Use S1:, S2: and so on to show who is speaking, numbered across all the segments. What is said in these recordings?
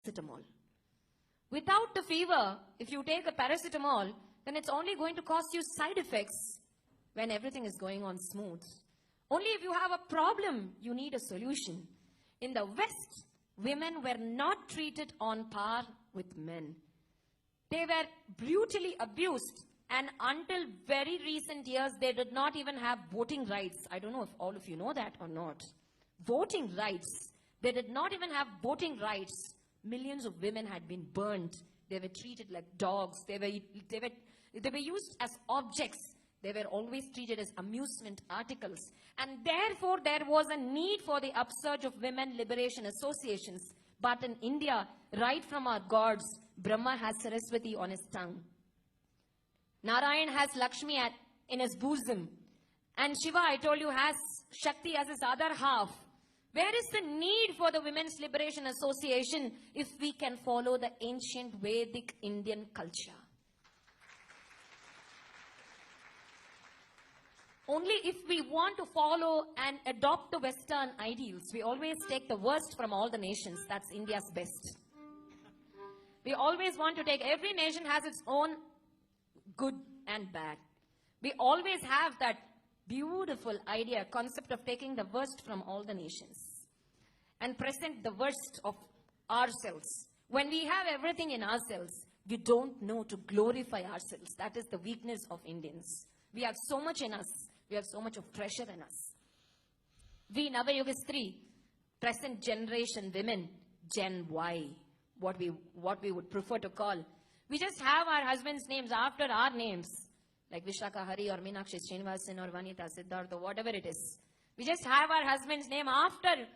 S1: paracetamol. Without the fever, if you take a paracetamol, then it's only going to cause you side effects when everything is going on smooth. Only if you have a problem, you need a solution. In the West, women were not treated on par with men. They were brutally abused, and until very recent years, they did not even have voting rights. I don't know if all of you know that or not. Voting rights. They did not even have voting rights. Millions of women had been burned. They were treated like dogs. They were used as objects. They were always treated as amusement articles. And therefore, there was a need for the upsurge of women liberation associations. But in India, right from our gods, Brahma has Saraswati on his tongue. Narayan has Lakshmi in his bosom. And Shiva, I told you, has Shakti as his other half. Where is the need for the Women's Liberation Association if we can follow the ancient Vedic Indian culture? Only if we want to follow and adopt the Western ideals, we always take the worst from all the nations. That's India's best. We always want to take, every nation has its own good and bad. We always have that beautiful idea, concept of taking the worst from all the nations and present the worst of ourselves. When we have everything in ourselves, we don't know to glorify ourselves. That is the weakness of Indians. We have so much in us. We have so much of treasure in us. We Navayugastri, present generation women, Gen Y, what we would prefer to call. We just have our husbands' names after our names, like Vishaka Hari or Meenakshi Srinivasan or Vanita Siddhartha, whatever it is. We just have our husband's name after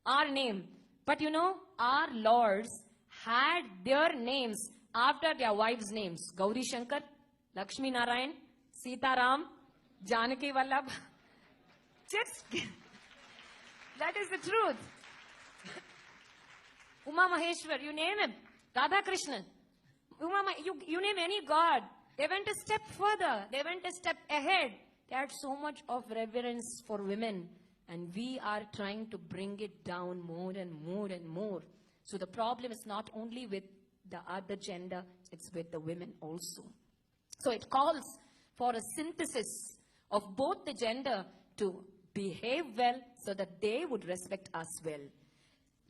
S1: our name. But you know, our lords had their names after their wives' names. Gauri Shankar, Lakshmi Narayan, Sita Ram, Janaki Vallabh. Just, that is the truth. Uma Maheshwar, you name him. Radha Krishnan. You name any god. They went a step further. They went a step ahead. They had so much of reverence for women. And we are trying to bring it down more and more and more. So the problem is not only with the other gender, it's with the women also. So it calls for a synthesis of both the gender to behave well so that they would respect us well.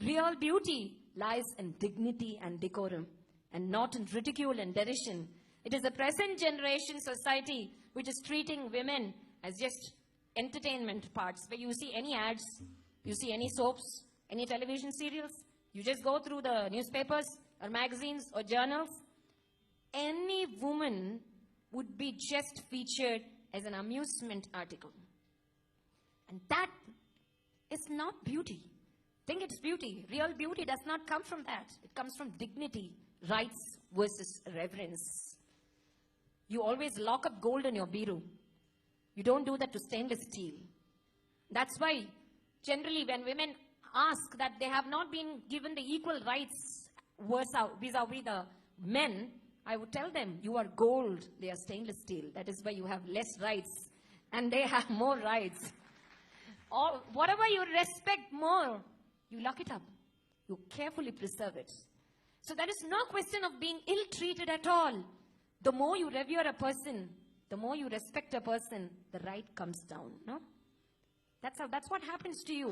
S1: Real beauty lies in dignity and decorum, and not in ridicule and derision. It is a present generation society which is treating women as just entertainment parts. Where you see any ads, you see any soaps, any television serials, you just go through the newspapers or magazines or journals, any woman would be just featured as an amusement article. And that is not beauty. Think it's beauty. Real beauty does not come from that. It comes from dignity, rights versus reverence. You always lock up gold in your bureau. You don't do that to stainless steel. That's why generally when women ask that they have not been given the equal rights vis-a-vis the men, I would tell them, you are gold, they are stainless steel. That is why you have less rights and they have more rights. Or whatever you respect more, you lock it up. You carefully preserve it. So there is no question of being ill-treated at all. The more you revere a person, the more you respect a person, the right comes down. No? That's what happens to you.